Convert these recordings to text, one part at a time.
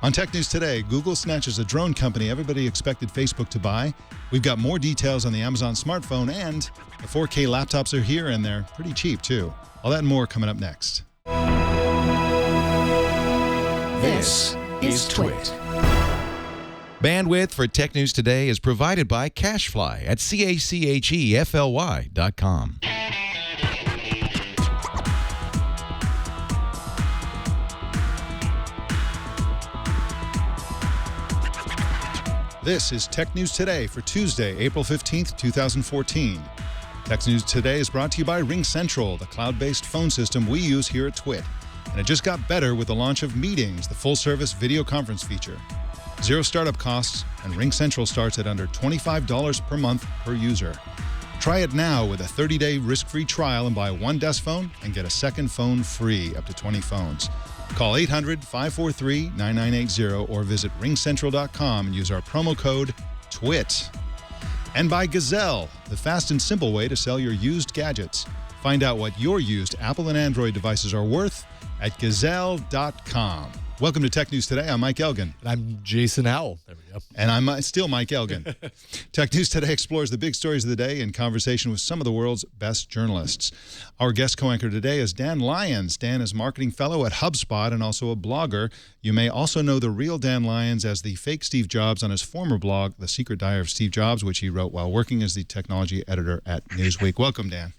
On Tech News Today, Google snatches a drone company everybody expected Facebook to buy. We've got more details on the Amazon smartphone, and the 4K laptops are here, and they're pretty cheap, too. All that and more coming up next. This is Twit. Bandwidth for Tech News Today is provided by CacheFly at CACHEFLY.com. This is Tech News Today for Tuesday, April 15th, 2014. Tech News Today is brought to you by RingCentral, the cloud-based phone system we use here at Twit. And it just got better with the launch of Meetings, the full-service video conference feature. Zero startup costs, and RingCentral starts at under $25 per month per user. Try it now with a 30-day risk-free trial and buy one desk phone and get a second phone free, up to 20 phones. Call 800-543-9980 or visit ringcentral.com and use our promo code TWIT. And by Gazelle, the fast and simple way to sell your used gadgets. Find out what your used Apple and Android devices are worth at Gazelle.com. Welcome to Tech News Today. I'm Mike Elgin. And I'm Jason Howell. There we go. And I'm still Mike Elgin. Tech News Today explores the big stories of the day in conversation with some of the world's best journalists. Our guest co-anchor today is Dan Lyons. Dan is marketing fellow at HubSpot and also a blogger. You may also know the real Dan Lyons as the fake Steve Jobs on his former blog, The Secret Diary of Steve Jobs, which he wrote while working as the technology editor at Newsweek. Welcome, Dan.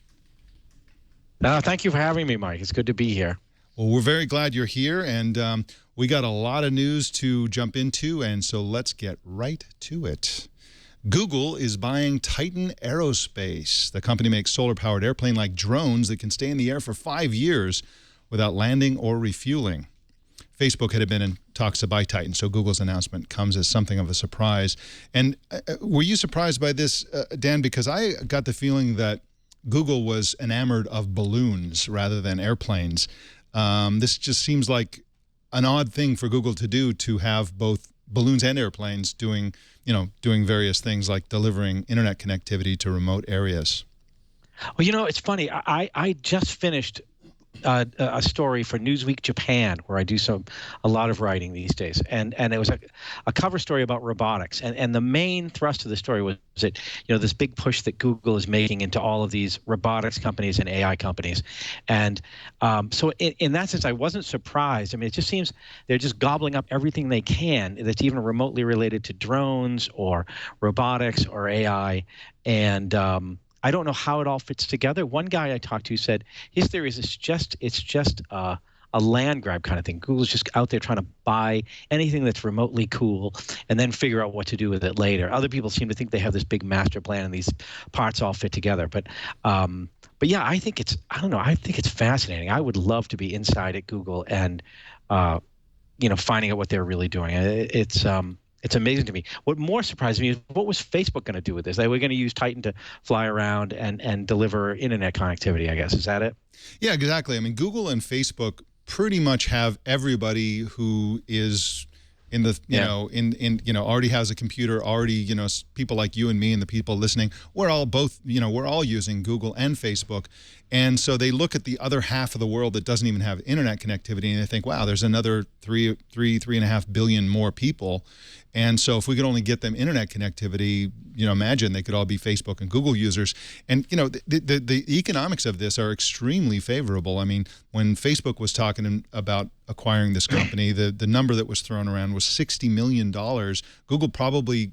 Thank you for having me, Mike. It's good to be here. Well, we're very glad you're here, and we got a lot of news to jump into, and so let's get right to it. Google is buying Titan Aerospace. The company makes solar-powered airplane-like drones that can stay in the air for 5 years without landing or refueling. Facebook had been in talks to buy Titan, so Google's announcement comes as something of a surprise. And were you surprised by this, Dan? Because I got the feeling that Google was enamored of balloons rather than airplanes. This just seems like an odd thing for Google to do, to have both balloons and airplanes doing various things like delivering internet connectivity to remote areas. Well, it's funny. I just finished a story for Newsweek Japan, where I do a lot of writing these days, and it was a cover story about robotics, and the main thrust of the story was that this big push that Google is making into all of these robotics companies and AI companies, and so in that sense I wasn't surprised. I mean, it just seems they're just gobbling up everything they can that's even remotely related to drones or robotics or AI, and I don't know how it all fits together. One guy I talked to said his theory is it's just a land grab kind of thing. Google's just out there trying to buy anything that's remotely cool and then figure out what to do with it later. Other people seem to think they have this big master plan and these parts all fit together. But yeah, I think it's fascinating. I would love to be inside at Google and finding out what they're really doing. It's amazing to me. What more surprised me is, what was Facebook going to do with this? They were going to use Titan to fly around and deliver internet connectivity, I guess. Is that it? Yeah, exactly. I mean, Google and Facebook pretty much have everybody who is in the, already has a computer, already, people like you and me and the people listening, we're all using Google and Facebook. And so they look at the other half of the world that doesn't even have internet connectivity, and they think, wow, there's another 3.5 billion more people. And so if we could only get them internet connectivity, imagine they could all be Facebook and Google users. And, the economics of this are extremely favorable. I mean, when Facebook was talking about acquiring this company, the number that was thrown around was $60 million. Google probably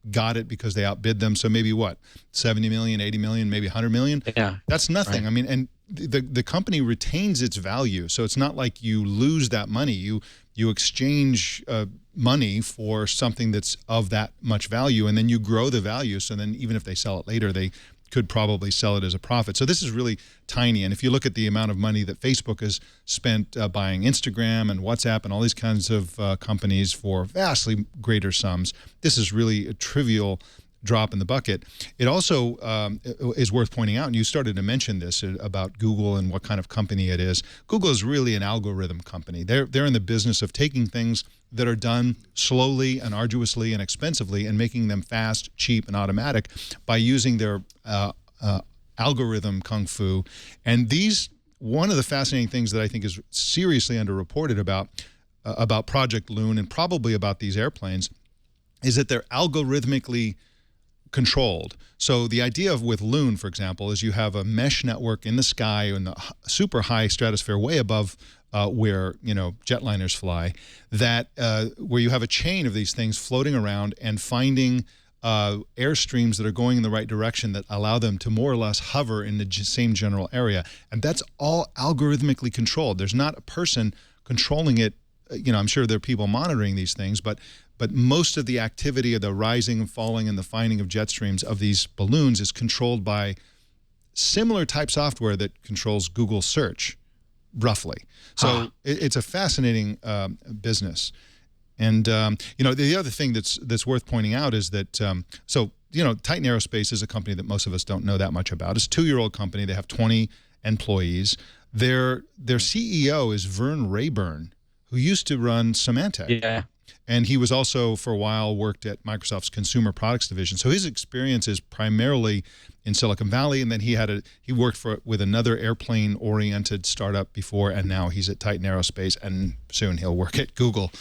got it because they outbid them. So maybe what, 70 million, 80 million, maybe 100 million? Yeah. That's nothing. Right. I mean, and the company retains its value. So it's not like you lose that money. You exchange money for something that's of that much value, and then you grow the value. So then even if they sell it later, they could probably sell it as a profit. So this is really tiny. And if you look at the amount of money that Facebook has spent buying Instagram and WhatsApp and all these kinds of companies for vastly greater sums, this is really a trivial drop in the bucket. It also is worth pointing out, and you started to mention this about Google and what kind of company it is. Google is really an algorithm company. They're in the business of taking things that are done slowly and arduously and expensively and making them fast, cheap, and automatic by using their algorithm kung fu. And one of the fascinating things that I think is seriously underreported about about Project Loon and probably about these airplanes is that they're algorithmically controlled. So the idea of with Loon, for example, is you have a mesh network in the sky in the super high stratosphere, way above where jetliners fly, that where you have a chain of these things floating around and finding airstreams that are going in the right direction that allow them to more or less hover in the same general area, and that's all algorithmically controlled. There's not a person controlling it. I'm sure there are people monitoring these things, but most of the activity of the rising and falling and the finding of jet streams of these balloons is controlled by similar type software that controls Google search, roughly. So it's a fascinating business. And the other thing that's worth pointing out is that Titan Aerospace is a company that most of us don't know that much about. It's a 2-year-old company. They have 20 employees. Their CEO is Vern Rayburn, who used to run Symantec. Yeah. And he was also, for a while, worked at Microsoft's consumer products division. So his experience is primarily in Silicon Valley, and then he worked with another airplane-oriented startup before, and now he's at Titan Aerospace, and soon he'll work at Google.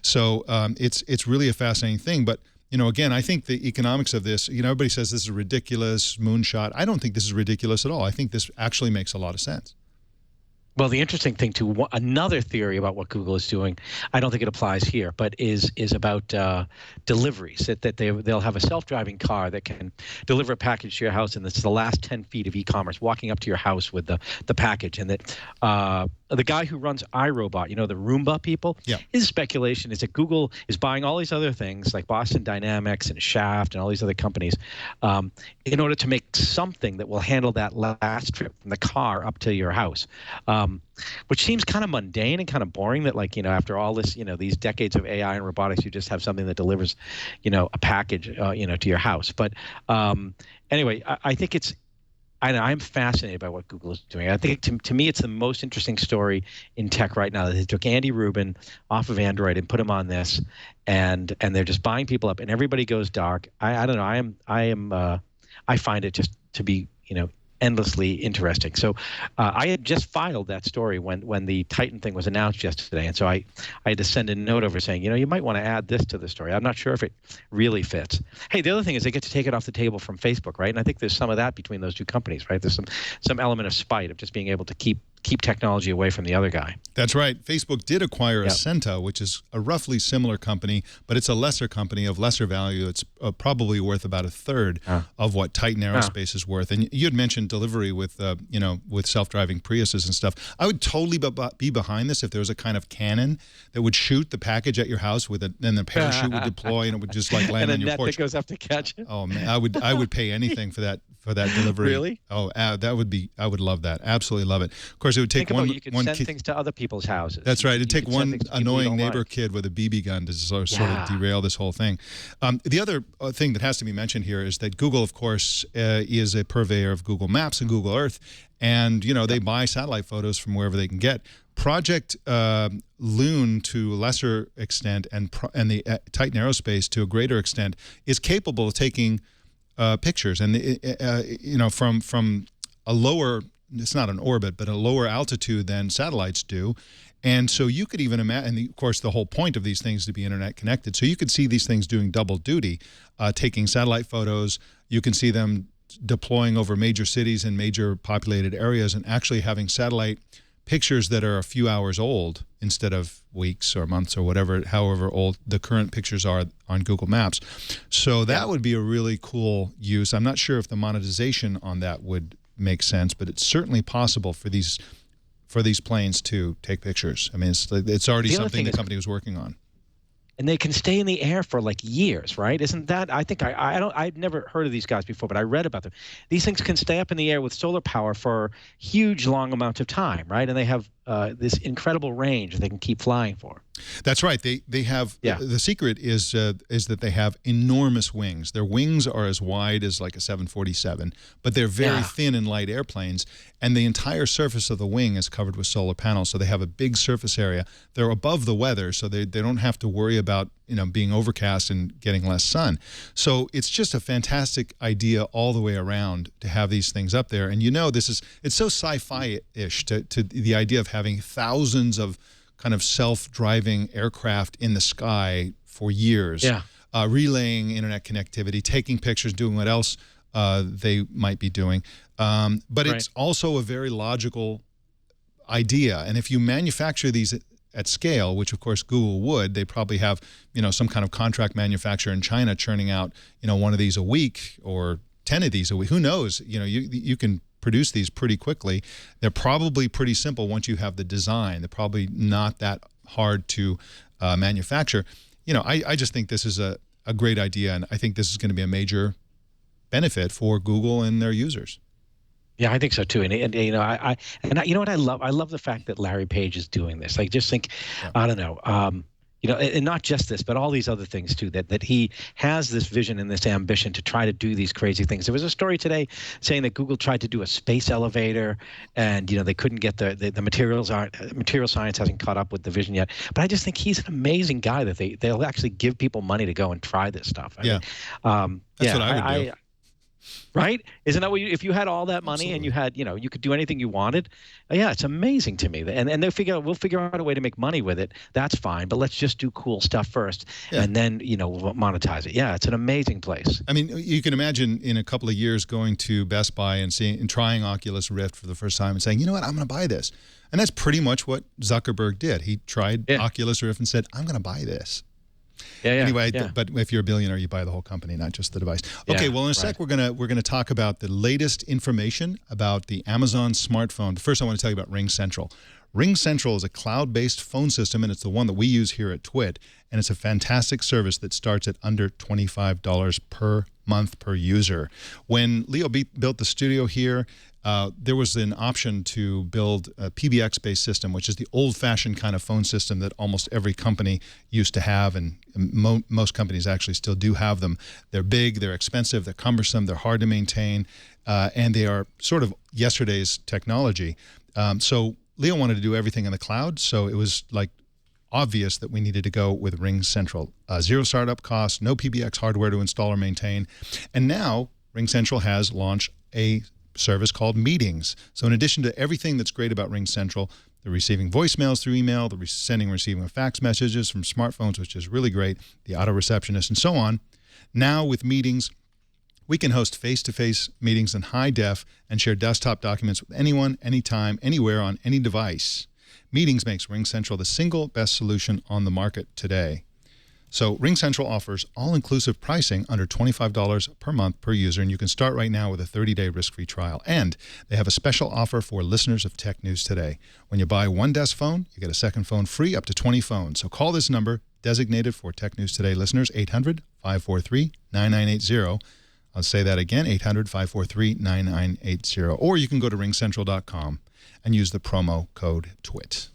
So it's really a fascinating thing. But again, I think the economics of this, everybody says this is ridiculous, moonshot. I don't think this is ridiculous at all. I think this actually makes a lot of sense. Well, the interesting thing too, another theory about what Google is doing, I don't think it applies here, but is about deliveries. That they'll have a self-driving car that can deliver a package to your house, and it's the last 10 feet of e-commerce, walking up to your house with the package. And that the guy who runs iRobot, the Roomba people, his speculation is that Google is buying all these other things like Boston Dynamics and Shaft and all these other companies in order to make something that will handle that last trip from the car up to your house. Which seems kind of mundane and kind of boring that after all this, these decades of AI and robotics, you just have something that delivers, a package, to your house. But anyway, I think I'm fascinated by what Google is doing. I think to me, it's the most interesting story in tech right now. They took Andy Rubin off of Android and put him on this, and they're just buying people up, and everybody goes dark. I don't know. I find it just to be, endlessly interesting. So I had just filed that story when the Titan thing was announced yesterday, and so I had to send a note over saying, you might want to add this to the story. I'm not sure if it really fits. Hey, the other thing is they get to take it off the table from Facebook, right? And I think there's some of that between those two companies, right? There's some element of spite of just being able to keep technology away from the other guy. That's right. Facebook did acquire Ascenta, which is a roughly similar company, but it's a lesser company of lesser value. It's probably worth about a third of what Titan Aerospace is worth. And you had mentioned delivery with with self-driving Priuses and stuff. I would totally be behind this if there was a kind of cannon that would shoot the package at your house and the parachute would deploy and it would just land on your porch. And a net that goes up to catch it. Oh man, I would pay anything for that delivery. Really? Oh, I would love that. Absolutely love it. Of course, it would take you could send things to other people's houses. That's right. It'd take one annoying neighbor kid with a BB gun to sort of derail this whole thing. The other thing that has to be mentioned here is that Google, of course, is a purveyor of Google Maps and Google Earth, and they buy satellite photos from wherever they can get. Project Loon, to a lesser extent, and the Titan Aerospace to a greater extent, is capable of taking pictures, and from a lower, it's not an orbit, but a lower altitude than satellites do. And so you could even imagine, and of course the whole point of these things is to be internet connected, so you could see these things doing double duty, taking satellite photos. You can see them deploying over major cities and major populated areas and actually having satellite pictures that are a few hours old instead of weeks or months or however old the current pictures are on Google Maps. So that would be a really cool use. I'm not sure if the monetization on that would make sense, but it's certainly possible for these planes to take pictures. I mean, it's already something the company was working on. And they can stay in the air for like years, right? Isn't that? I think I've never heard of these guys before, but I read about them. These things can stay up in the air with solar power for huge, long amounts of time, right? And they have this incredible range they can keep flying for. That's right. They have the secret is that they have enormous wings. Their wings are as wide as like a 747, but they're very thin and light airplanes, and the entire surface of the wing is covered with solar panels. So they have a big surface area. They're above the weather, so they don't have to worry about being overcast and getting less sun. So it's just a fantastic idea all the way around to have these things up there. And it's so sci-fi-ish to the idea of having thousands of kind of self-driving aircraft in the sky for years, relaying internet connectivity, taking pictures, doing what else they might be doing. But it's also a very logical idea. And if you manufacture these at scale, which of course Google would, they probably have, some kind of contract manufacturer in China churning out, one of these a week or 10 of these a week. Who knows? You can produce these pretty quickly. They're probably pretty simple once you have the design. They're probably not that hard to manufacture. I just think this is a great idea, and I think this is going to be a major benefit for Google and their users. Yeah, I think so too. And you know what I love? I love the fact that Larry Page is doing this. Like, just think, I don't know, and not just this, but all these other things too. That he has this vision and this ambition to try to do these crazy things. There was a story today saying that Google tried to do a space elevator, and they couldn't get the material science hasn't caught up with the vision yet. But I just think he's an amazing guy that they'll actually give people money to go and try this stuff. I mean, that's what I would do. Right? Isn't that what if you had all that money and you had, you could do anything you wanted? Yeah, it's amazing to me. And we'll figure out a way to make money with it. That's fine. But let's just do cool stuff first and then, we'll monetize it. Yeah, it's an amazing place. I mean, you can imagine in a couple of years going to Best Buy and trying Oculus Rift for the first time and saying, you know what, I'm going to buy this. And that's pretty much what Zuckerberg did. He tried Oculus Rift and said, I'm going to buy this. Anyway, but if you're a billionaire, you buy the whole company, not just the device. Okay, well, in a sec, we're gonna talk about the latest information about the Amazon smartphone. But first, I want to tell you about Ring Central. Ring Central is a cloud-based phone system, and it's the one that we use here at TWiT. And it's a fantastic service that starts at under $25 per month per user. When Leo built the studio here, there was an option to build a PBX-based system, which is the old-fashioned kind of phone system that almost every company used to have, and most companies actually still do have them. They're big, they're expensive, they're cumbersome, they're hard to maintain, and they are sort of yesterday's technology. So Leo wanted to do everything in the cloud, so it was like obvious that we needed to go with Ring Central. Zero startup costs, no PBX hardware to install or maintain. And now Ring Central has launched a service called Meetings. So in addition to everything that's great about Ring Central, they're receiving voicemails through email, they're sending and receiving fax messages from smartphones, which is really great, the auto receptionist and so on. Now with Meetings, we can host face-to-face meetings in high def and share desktop documents with anyone, anytime, anywhere on any device. Meetings makes Ring Central the single best solution on the market today. So Ring Central offers all-inclusive pricing under $25 per month per user, and you can start right now with a 30-day risk-free trial. And they have a special offer for listeners of Tech News Today. When you buy one desk phone, you get a second phone free up to 20 phones. So call this number designated for Tech News Today listeners, 800-543-9980. I'll say that again, 800-543-9980. Or you can go to ringcentral.com and use the promo code TWiT.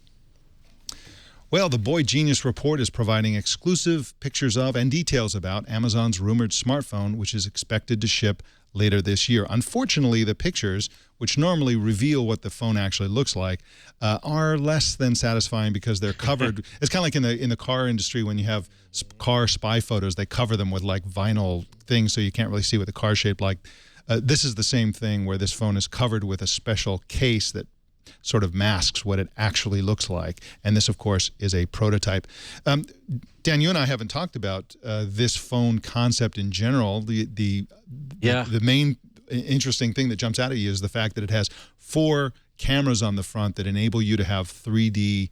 Well, the Boy Genius Report is providing exclusive pictures of and details about Amazon's rumored smartphone, which is expected to ship later this year. Unfortunately, the pictures, which normally reveal what the phone actually looks like, are less than satisfying because they're covered. It's kind of like in the car industry when you have car spy photos, they cover them with like vinyl things so you can't really see what the car's shaped like. This is the same thing where this phone is covered with a special case that sort of masks what it actually looks like. And this, of course, is a prototype. Dan, you and I haven't talked about this phone concept in general. The main interesting thing that jumps out at you is the fact that it has 4 cameras on the front that enable you to have 3D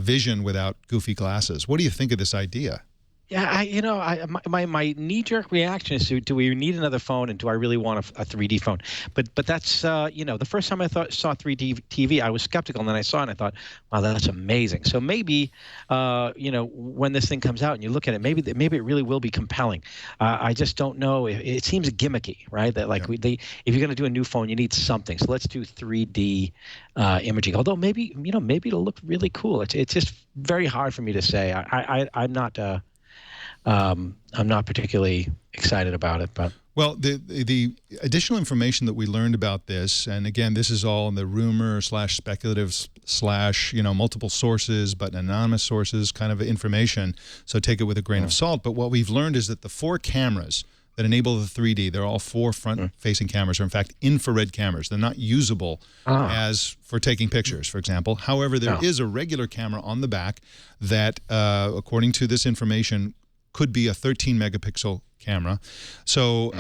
vision without goofy glasses. What do you think of this idea? Yeah, my knee-jerk reaction is, do we need another phone, and do I really want a 3D phone? But that's the first time I saw 3D TV, I was skeptical, and then I saw it and I thought, wow, that's amazing. So maybe when this thing comes out and you look at it, maybe it really will be compelling. I just don't know. It seems gimmicky, right? That if you're going to do a new phone, you need something. So let's do 3D imaging. Although maybe it'll look really cool. It's just very hard for me to say. I'm not particularly excited about it, but well, the additional information that we learned about this, and again, this is all in the rumor / speculative / multiple sources, but anonymous sources kind of information. So take it with a grain of salt. But what we've learned is that the 4 cameras that enable the 3D. They're all 4 front-facing cameras, or in fact, infrared cameras. They're not usable as for taking pictures, for example. However, there is a regular camera on the back that, according to this information, could be a 13-megapixel camera. So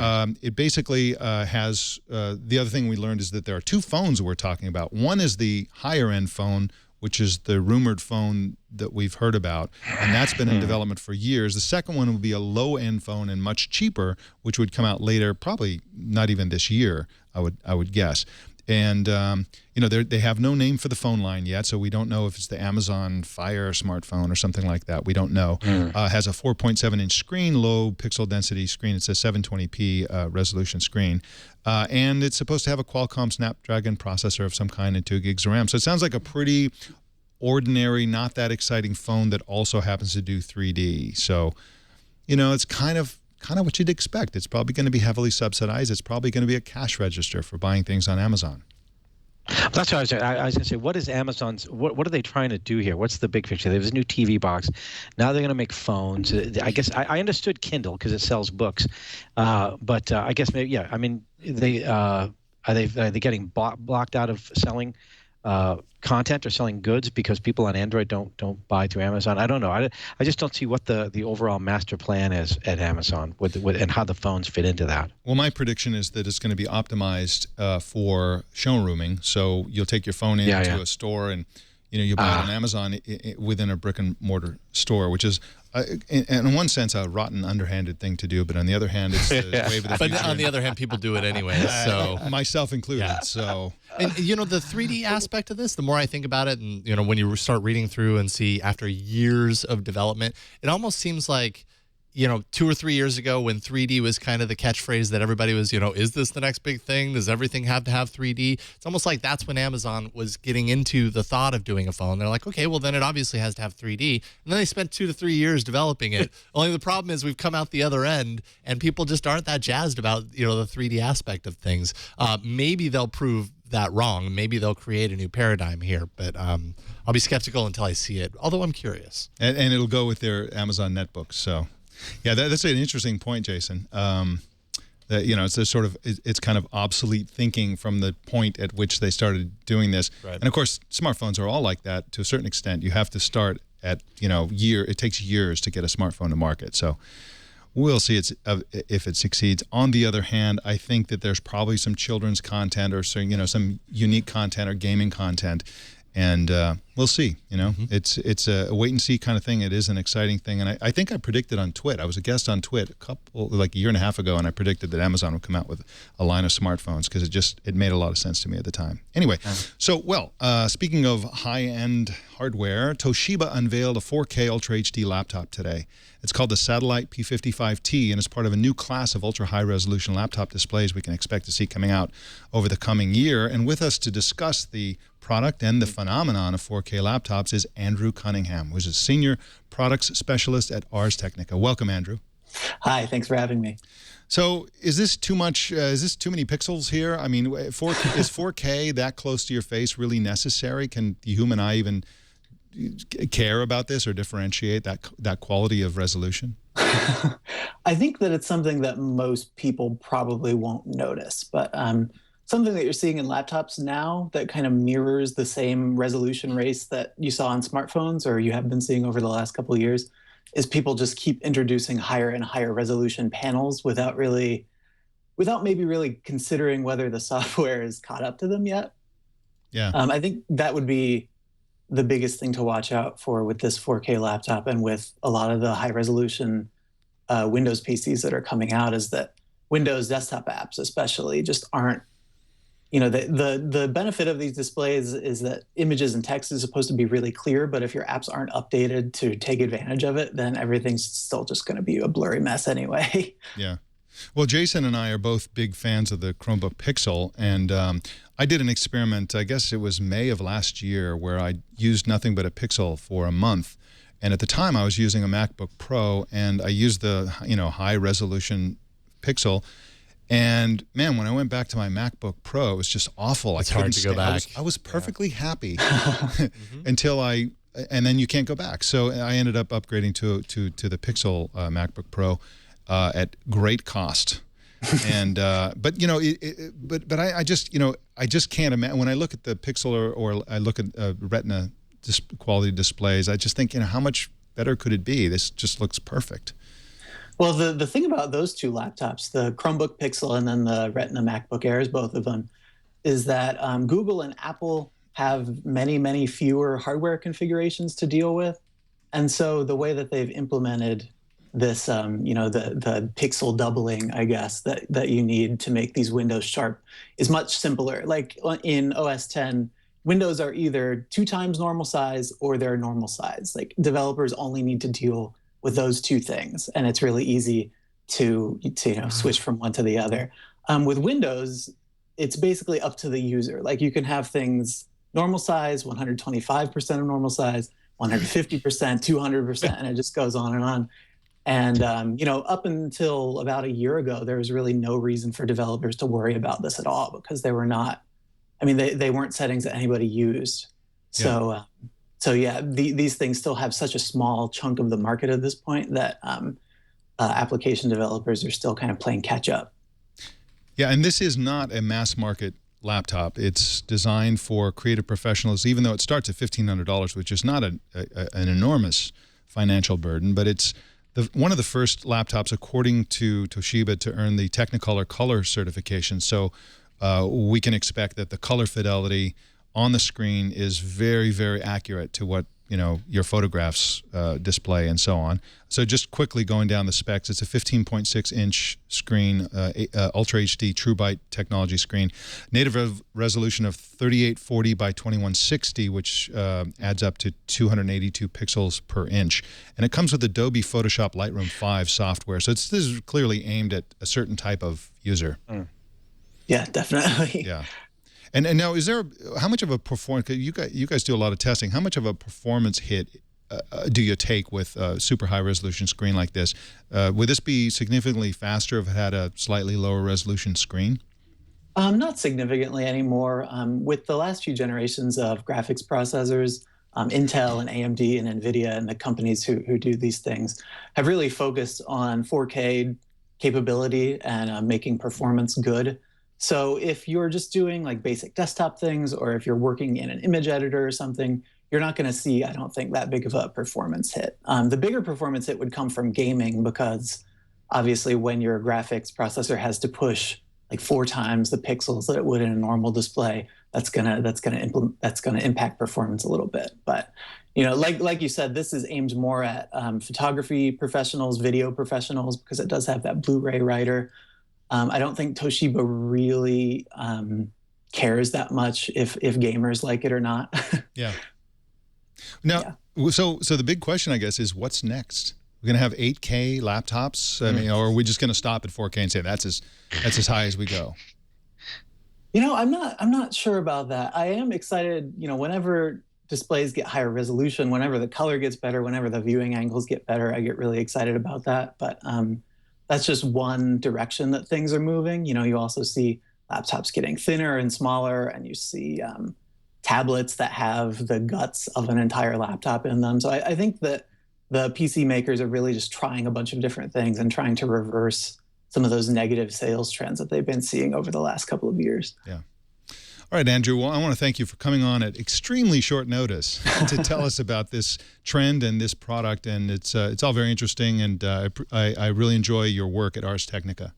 it basically has, the other thing we learned is that there are 2 phones we're talking about. One is the higher-end phone, which is the rumored phone that we've heard about, and that's been in development for years. The second one would be a low-end phone and much cheaper, which would come out later, probably not even this year, I would guess. And you know, they have no name for the phone line yet, so we don't know if it's the Amazon Fire smartphone or something like that. We don't know. Has a 4.7-inch screen, low pixel density screen. It's a 720p resolution screen. And it's supposed to have a Qualcomm Snapdragon processor of some kind and 2 gigs of RAM. So it sounds like a pretty ordinary, not that exciting phone that also happens to do 3D. So, you know, it's kind of what you'd expect. It's probably going to be heavily subsidized. It's probably going to be a cash register for buying things on Amazon. That's what I was going to say. What is Amazon's? What are they trying to do here? What's the big picture? There's a new TV box. Now they're going to make phones. I guess I understood Kindle because it sells books, but I guess maybe I mean, they are they getting blocked out of selling content or selling goods because people on Android don't buy through Amazon? I don't know. I just don't see what the overall master plan is at Amazon and how the phones fit into that. Well, my prediction is that it's going to be optimized for showrooming. So you'll take your phone into a store and you buy it on Amazon within a brick and mortar store, which is in one sense a rotten, underhanded thing to do, but on the other hand, it's the wave of the future. But on the other hand, people do it anyway. So myself included. Yeah. So, and the 3D aspect of this, the more I think about it, and when you start reading through and see after years of development, it almost seems like 2 or 3 years ago when 3D was kind of the catchphrase that everybody was, is this the next big thing? Does everything have to have 3D? It's almost like that's when Amazon was getting into the thought of doing a phone. They're like, okay, well, then it obviously has to have 3D. And then they spent 2 to 3 years developing it. Only the problem is we've come out the other end and people just aren't that jazzed about, the 3D aspect of things. Maybe they'll prove that wrong. Maybe they'll create a new paradigm here, but I'll be skeptical until I see it, although I'm curious. And it'll go with their Amazon netbooks, so... Yeah, that's an interesting point, Jason. That it's a sort of it's kind of obsolete thinking from the point at which they started doing this. Right. And of course, smartphones are all like that to a certain extent. You have to start at it takes years to get a smartphone to market. So we'll see if it succeeds. On the other hand, I think that there's probably some children's content or some unique content or gaming content. And we'll see. It's a wait and see kind of thing. It is an exciting thing, and I think I predicted on Twit. I was a guest on Twit a year and a half ago, and I predicted that Amazon would come out with a line of smartphones because it made a lot of sense to me at the time. Anyway, speaking of high-end hardware, Toshiba unveiled a 4K Ultra HD laptop today. It's called the Satellite P55T, and it's part of a new class of ultra-high-resolution laptop displays we can expect to see coming out over the coming year. And with us to discuss the product and the phenomenon of 4K laptops is Andrew Cunningham, who's a senior products specialist at Ars Technica. Welcome, Andrew. Hi, thanks for having me. So is this too much? Is this too many pixels here? I mean, is 4K that close to your face really necessary? Can the human eye even care about this or differentiate that quality of resolution? I think that it's something that most people probably won't notice, but something that you're seeing in laptops now that kind of mirrors the same resolution race that you saw on smartphones or you have been seeing over the last couple of years is people just keep introducing higher and higher resolution panels without maybe really considering whether the software is caught up to them yet. Yeah. I think that would be the biggest thing to watch out for with this 4K laptop and with a lot of the high resolution Windows PCs that are coming out is that Windows desktop apps especially just aren't, the benefit of these displays is that images and text is supposed to be really clear, but if your apps aren't updated to take advantage of it, then everything's still just going to be a blurry mess anyway. Yeah. Well, Jason and I are both big fans of the Chromebook Pixel, and I did an experiment, I guess it was May of last year, where I used nothing but a Pixel for a month. And at the time, I was using a MacBook Pro, and I used the high-resolution Pixel. And, man, when I went back to my MacBook Pro, it was just awful. It's hard to go back. I was perfectly happy until and then you can't go back. So I ended up upgrading to the Pixel MacBook Pro. at great cost. And but you know, but I just, you know, I just can't imagine when I look at the Pixel or I look at Retina quality displays. I just think, you know, how much better could it be? This just looks perfect. Well, the thing about those two laptops, the Chromebook Pixel and then the Retina MacBook Airs, both of them, is that Google and Apple have many fewer hardware configurations to deal with, and so the way that they've implemented this, you know, the pixel doubling, I guess, that you need to make these windows sharp is much simpler. Like in OS 10, windows are either 2 times normal size or they're normal size. Like developers only need to deal with those two things, and it's really easy to you know, switch from one to the other. With Windows, it's basically up to the user. Like you can have things normal size, 125% of normal size, 150%, 200%, and it just goes on and on. And you know, up until about a year ago, there was really no reason for developers to worry about this at all because they were not. I mean, they weren't settings that anybody used. So, so yeah, these things still have such a small chunk of the market at this point that application developers are still kind of playing catch up. Yeah, and this is not a mass market laptop. It's designed for creative professionals, even though it starts at $1,500, which is not an enormous financial burden, but it's one of the first laptops, according to Toshiba, to earn the Technicolor Color certification. So we can expect that the color fidelity on the screen is very, very accurate to what, you know, your photographs display and so on. So just quickly going down the specs, it's a 15.6-inch screen, Ultra HD True Byte technology screen, native resolution of 3840 by 2160, which adds up to 282 pixels per inch. And it comes with Adobe Photoshop Lightroom 5 software. So this is clearly aimed at a certain type of user. Yeah, definitely. Yeah. And now, is there how much of a performance? You guys do a lot of testing. How much of a performance hit do you take with a super high resolution screen like this? Would this be significantly faster if it had a slightly lower resolution screen? Not significantly anymore. With the last few generations of graphics processors, Intel and AMD and NVIDIA and the companies who do these things have really focused on 4K capability and making performance good. So if you're just doing like basic desktop things, or if you're working in an image editor or something, you're not going to see, I don't think, that big of a performance hit. The bigger performance hit would come from gaming, because obviously when your graphics processor has to push like 4 times the pixels that it would in a normal display, that's gonna impact performance a little bit. But you know, like you said, this is aimed more at photography professionals, video professionals, because it does have that Blu-ray writer. I don't think Toshiba really cares that much if gamers like it or not. Yeah. Now, so the big question, I guess, is what's next? We're going to have 8K laptops? I mean, or are we just going to stop at 4K and say that's as high as we go? You know, I'm not sure about that. I am excited, you know, whenever displays get higher resolution, whenever the color gets better, whenever the viewing angles get better, I get really excited about that. But that's just one direction that things are moving. You know, you also see laptops getting thinner and smaller, and you see tablets that have the guts of an entire laptop in them. So I think that the PC makers are really just trying a bunch of different things and trying to reverse some of those negative sales trends that they've been seeing over the last couple of years. Yeah. All right, Andrew, well, I want to thank you for coming on at extremely short notice to tell us about this trend and this product, and it's all very interesting, and I really enjoy your work at Ars Technica.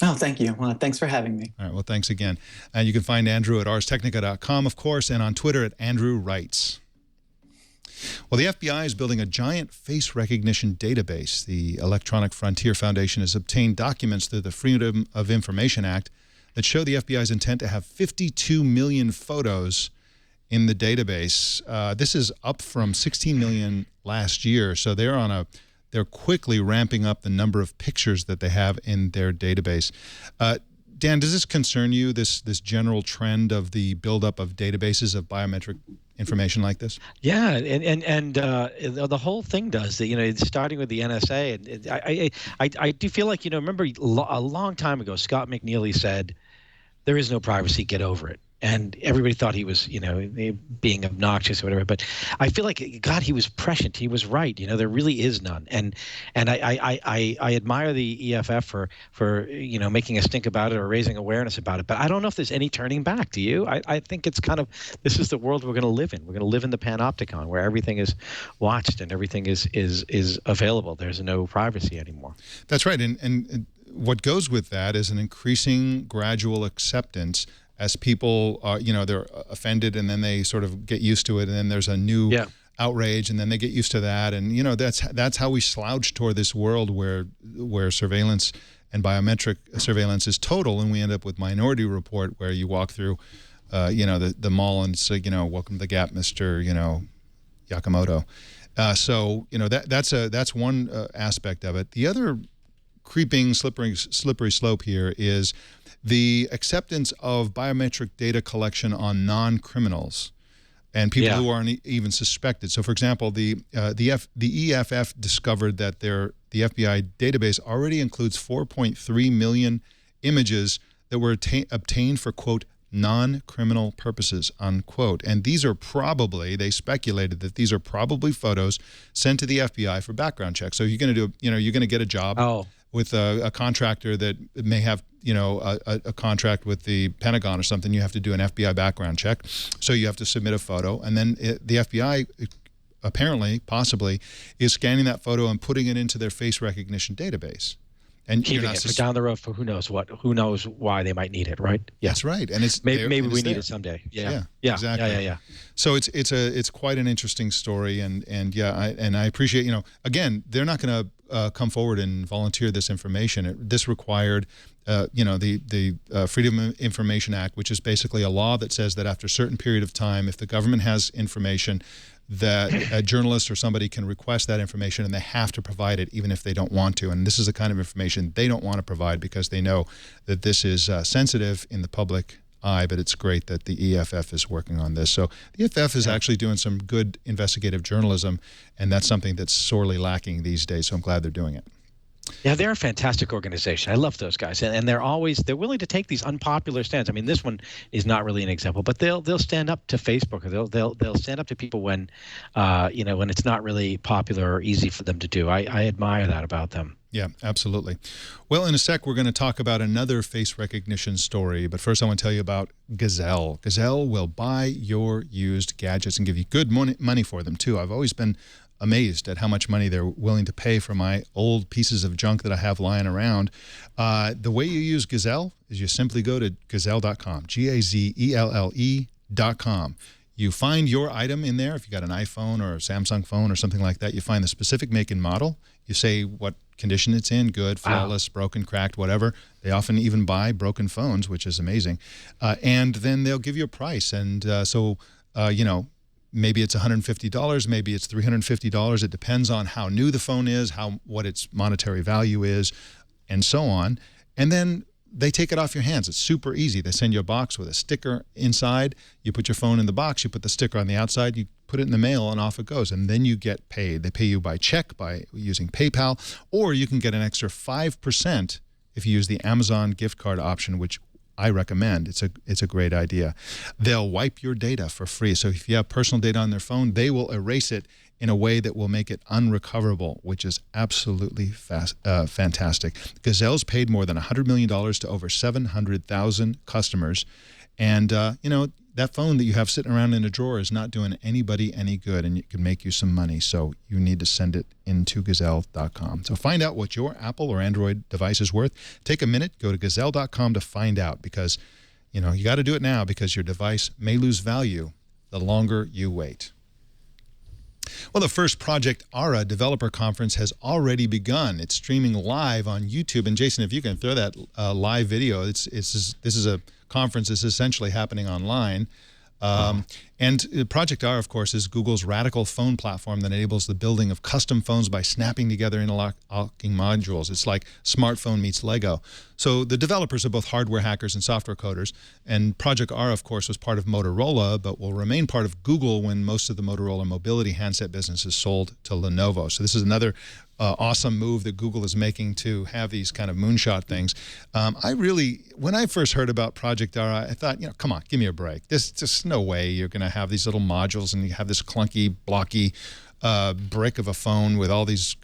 Oh, thank you. Well, thanks for having me. All right, well, thanks again. And you can find Andrew at arstechnica.com, of course, and on Twitter at Andrew Writes. Well, the FBI is building a giant face recognition database. The Electronic Frontier Foundation has obtained documents through the Freedom of Information Act that show the FBI's intent to have 52 million photos in the database. This is up from 16 million last year, so they're quickly ramping up the number of pictures that they have in their database. Dan, does this concern you, this general trend of the buildup of databases of biometric information like this? Yeah, and the whole thing does that. You know, it's starting with the NSA, and I do feel like, you know, remember a long time ago, Scott McNealy said, "There is no privacy. Get over it." and everybody thought he was, being obnoxious or whatever. But I feel like, God, he was prescient. He was right. There really is none. And I admire the EFF for making us think about it or raising awareness about it. But I don't know if there's any turning back. Do you? I think it's kind of, this is the world we're going to live in. We're going to live in the panopticon where everything is watched and everything is available. There's no privacy anymore. That's right. And what goes with that is an increasing gradual acceptance as people are, they're offended and then they sort of get used to it, and then there's a new outrage and then they get used to that, and that's how we slouch toward this world where surveillance and biometric surveillance is total, and we end up with Minority Report, where you walk through the mall and say, welcome to the Gap, Mr. Yakamoto. So that's one aspect of it. The other creeping slippery slope here is the acceptance of biometric data collection on non-criminals and people who aren't even suspected. So, for example, the EFF discovered that the FBI database already includes 4.3 million images that were obtained for, quote, non-criminal purposes, unquote. And these are probably, they speculated that these are probably photos sent to the FBI for background checks. So you're going to do, you're going to get a job with a contractor that may have, a contract with the Pentagon or something. You have to do an FBI background check. So you have to submit a photo. And then the FBI apparently, possibly, is scanning that photo and putting it into their face recognition database. And keeping it for down the road for who knows why they might need it, right? Yeah. That's right. And it's maybe we need it someday. Yeah. Exactly. Yeah. So it's quite an interesting story, and I appreciate, again, they're not going to come forward and volunteer this information. This required the Freedom of Information Act, which is basically a law that says that after a certain period of time, if the government has information, that a journalist or somebody can request that information, and they have to provide it even if they don't want to. And this is the kind of information they don't want to provide because they know that this is sensitive in the public eye, but it's great that the EFF is working on this. So the EFF is actually doing some good investigative journalism, and that's something that's sorely lacking these days, so I'm glad they're doing it. Yeah, they're a fantastic organization. I love those guys, and they're willing to take these unpopular stands. I mean, this one is not really an example, but they'll stand up to Facebook, or they'll stand up to people when, when it's not really popular or easy for them to do. I admire that about them. Yeah, absolutely. Well, in a sec, we're going to talk about another face recognition story, but first I want to tell you about Gazelle. Gazelle will buy your used gadgets and give you good money for them too. I've always been amazed at how much money they're willing to pay for my old pieces of junk that I have lying around. The way you use Gazelle is you simply go to gazelle.com, Gazelle.com. You find your item in there. If you got an iPhone or a Samsung phone or something like that, you find the specific make and model. You say what condition it's in, good, flawless, broken, cracked, whatever. They often even buy broken phones, which is amazing. And then they'll give you a price. And maybe it's $150, maybe it's $350. It depends on how new the phone is, what its monetary value is, and so on. And then they take it off your hands. It's super easy. They send you a box with a sticker inside. You put your phone in the box, you put the sticker on the outside, you put it in the mail, and off it goes. And then you get paid. They pay you by check, by using PayPal, or you can get an extra 5% if you use the Amazon gift card option, which I recommend. It's a great idea. They'll wipe your data for free. So if you have personal data on their phone, they will erase it in a way that will make it unrecoverable, which is absolutely fantastic. Gazelle's paid more than $100 million to over 700,000 customers. And, that phone that you have sitting around in a drawer is not doing anybody any good, and it can make you some money. So you need to send it into Gazelle.com. So find out what your Apple or Android device is worth. Take a minute, go to Gazelle.com to find out, because, you got to do it now, because your device may lose value the longer you wait. Well, the first Project Ara developer conference has already begun. It's streaming live on YouTube. And Jason, if you can throw that live video, this is a conference that's essentially happening online. And Project R, of course, is Google's radical phone platform that enables the building of custom phones by snapping together interlocking modules. It's like smartphone meets Lego. So the developers are both hardware hackers and software coders. And Project R, of course, was part of Motorola, but will remain part of Google when most of the Motorola mobility handset business is sold to Lenovo. So this is another awesome move that Google is making to have these kind of moonshot things. When I first heard about Project Ara, I thought, come on, give me a break. There's just no way you're going to have these little modules and you have this clunky, blocky brick of a phone with all these,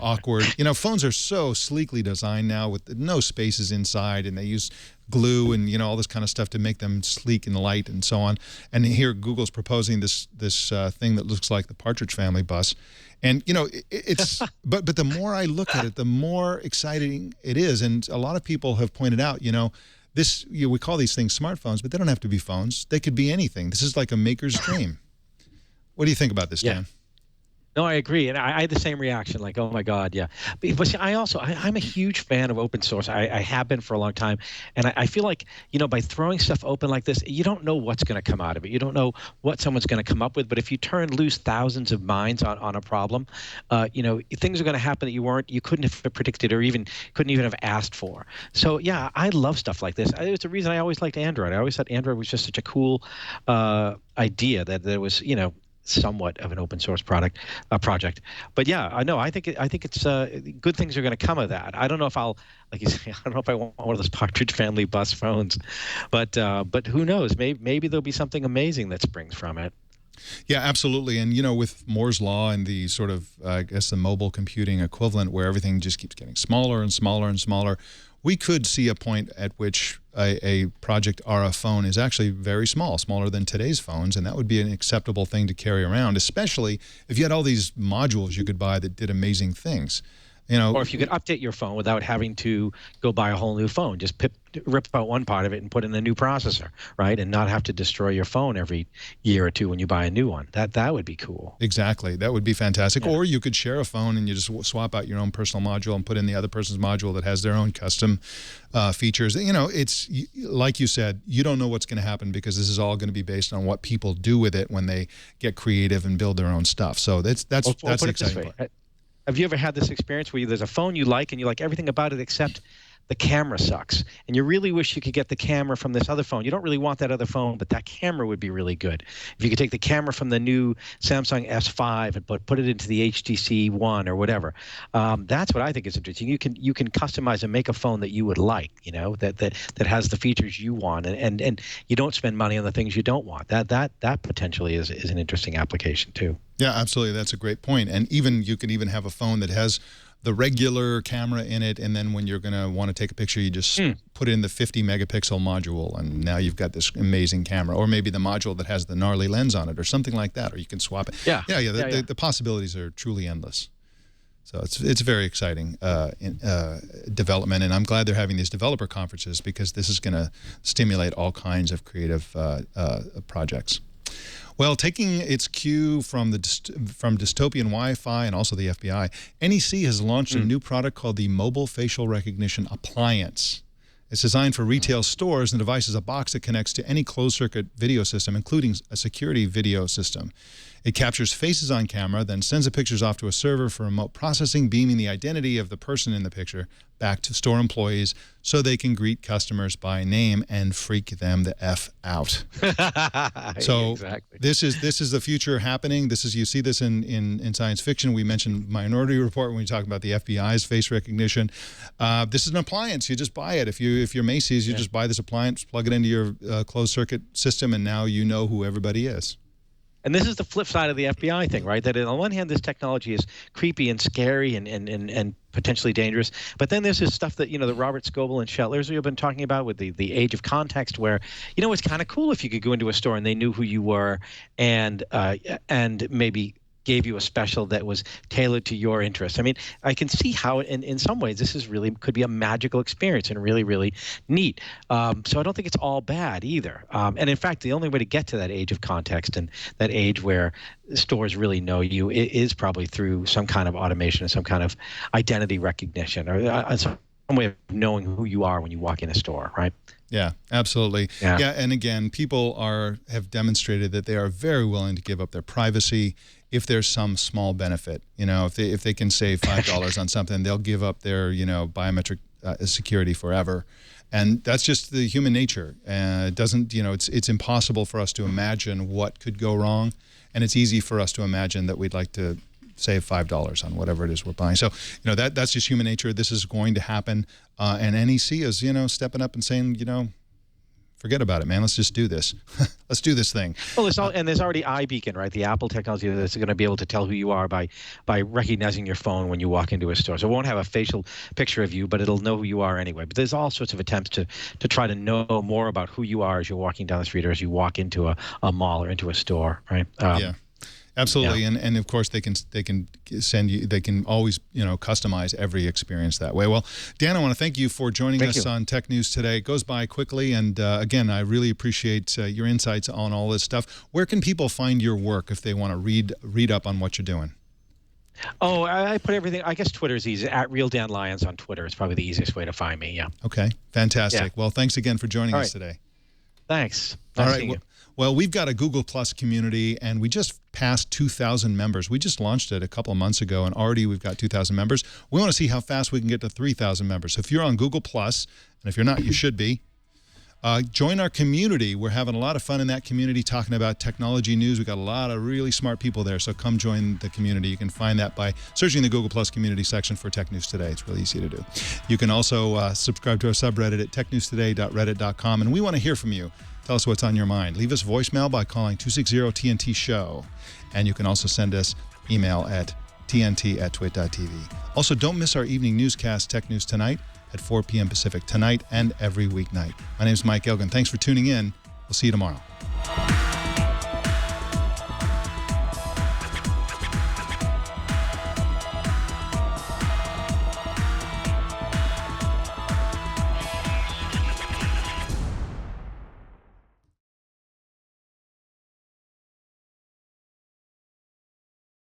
awkward, phones are so sleekly designed now with no spaces inside, and they use glue and, all this kind of stuff to make them sleek and light and so on. And here Google's proposing this thing that looks like the Partridge Family bus. And, it's, but the more I look at it, the more exciting it is. And a lot of people have pointed out, we call these things smartphones, but they don't have to be phones. They could be anything. This is like a maker's dream. What do you think about this, Dan? No, I agree, and I had the same reaction, like, oh my God, yeah. But see, I'm a huge fan of open source. I have been for a long time, and I feel like, by throwing stuff open like this, you don't know what's going to come out of it. You don't know what someone's going to come up with. But if you turn loose thousands of minds on a problem, things are going to happen that you couldn't have predicted or couldn't even have asked for. So yeah, I love stuff like this. It's the reason I always liked Android. I always thought Android was just such a cool idea that there was, somewhat of an open source project. But yeah, I know. I think it's good things are going to come of that. I don't know if like you say, I don't know if I want one of those Partridge Family bus phones, but who knows? Maybe there'll be something amazing that springs from it. Yeah, absolutely. And, with Moore's Law and the sort of, I guess, the mobile computing equivalent where everything just keeps getting smaller and smaller and smaller, we could see a point at which a Project Ara phone is actually very small, smaller than today's phones, and that would be an acceptable thing to carry around, especially if you had all these modules you could buy that did amazing things. Or if you could update your phone without having to go buy a whole new phone, just rip out one part of it and put in a new processor, right? And not have to destroy your phone every year or two when you buy a new one. That would be cool. Exactly. That would be fantastic. Yeah. Or you could share a phone and you just swap out your own personal module and put in the other person's module that has their own custom features. It's like you said, you don't know what's going to happen because this is all going to be based on what people do with it when they get creative and build their own stuff. So that's the exciting part. Have you ever had this experience where there's a phone you like and you like everything about it except the camera sucks, and you really wish you could get the camera from this other phone? You don't really want that other phone, but that camera would be really good. If you could take the camera from the new Samsung S5 and put it into the HTC One or whatever, that's what I think is interesting. You can customize and make a phone that you would like, that has the features you want, and you don't spend money on the things you don't want. That potentially is an interesting application too. Yeah, absolutely. That's a great point. And you can even have a phone that has the regular camera in it, and then when you're going to want to take a picture, you just put in the 50 megapixel module, and now you've got this amazing camera. Or maybe the module that has the gnarly lens on it or something like that, or you can swap it. The possibilities are truly endless. So it's very exciting development, and I'm glad they're having these developer conferences because this is going to stimulate all kinds of creative projects. Well, taking its cue from dystopian Wi-Fi and also the FBI, NEC has launched a new product called the Mobile Facial Recognition Appliance. It's designed for retail stores, and the device is a box that connects to any closed-circuit video system, including a security video system. It captures faces on camera, then sends the pictures off to a server for remote processing, beaming the identity of the person in the picture back to store employees so they can greet customers by name and freak them the F out. So exactly. This is the future happening. You see this in science fiction. We mentioned Minority Report when we talk about the FBI's face recognition. This is an appliance. You just buy it. If you're Macy's, you just buy this appliance, plug it into your closed circuit system, and now you know who everybody is. And this is the flip side of the FBI thing, right? That on one hand, this technology is creepy and scary and potentially dangerous. But then there's this stuff that, that Robert Scoble and Chet Lersby have been talking about with the age of context, where, it's kind of cool if you could go into a store and they knew who you were and maybe gave you a special that was tailored to your interests. I mean, I can see how in some ways this is really could be a magical experience and really, really neat. So I don't think it's all bad either. And in fact, the only way to get to that age of context and that age where stores really know you is probably through some kind of automation and some kind of identity recognition or some way of knowing who you are when you walk in a store, right? Yeah, absolutely. Yeah, and again, people have demonstrated that they are very willing to give up their privacy if there's some small benefit. If they can save $5 on something, they'll give up their biometric security forever. And that's just the human nature. It doesn't, it's impossible for us to imagine what could go wrong, and it's easy for us to imagine that we'd like to save $5 on whatever it is we're buying. So, that's just human nature. This is going to happen. And NEC is, stepping up and saying, forget about it, man. Let's just do this. Let's do this thing. Well, there's already iBeacon, right? The Apple technology that's going to be able to tell who you are by recognizing your phone when you walk into a store. So it won't have a facial picture of you, but it'll know who you are anyway. But there's all sorts of attempts to try to know more about who you are as you're walking down the street or as you walk into a mall or into a store, right? Yeah. Absolutely, yeah. And of course they can send you. They can always customize every experience that way. Well, Dan, I want to thank you for joining us on Tech News today. It goes by quickly, and again, I really appreciate your insights on all this stuff. Where can people find your work if they want to read up on what you're doing? Oh, I put everything. I guess Twitter's easy. At Real Dan Lyons on Twitter is probably the easiest way to find me. Yeah. Okay. Fantastic. Yeah. Well, thanks again for joining us today. Thanks. All right. Well, we've got a Google Plus community, and we just passed 2,000 members. We just launched it a couple of months ago, and already we've got 2,000 members. We want to see how fast we can get to 3,000 members. So if you're on Google Plus, and if you're not, you should be, join our community. We're having a lot of fun in that community talking about technology news. We've got a lot of really smart people there, so come join the community. You can find that by searching the Google Plus community section for Tech News Today. It's really easy to do. You can also subscribe to our subreddit at technewstoday.reddit.com, and we want to hear from you. Tell us what's on your mind. Leave us voicemail by calling 260-TNT-SHOW. And you can also send us email at tnt@twit.tv. Also, don't miss our evening newscast, Tech News Tonight, at 4 p.m. Pacific, tonight and every weeknight. My name is Mike Elgin. Thanks for tuning in. We'll see you tomorrow.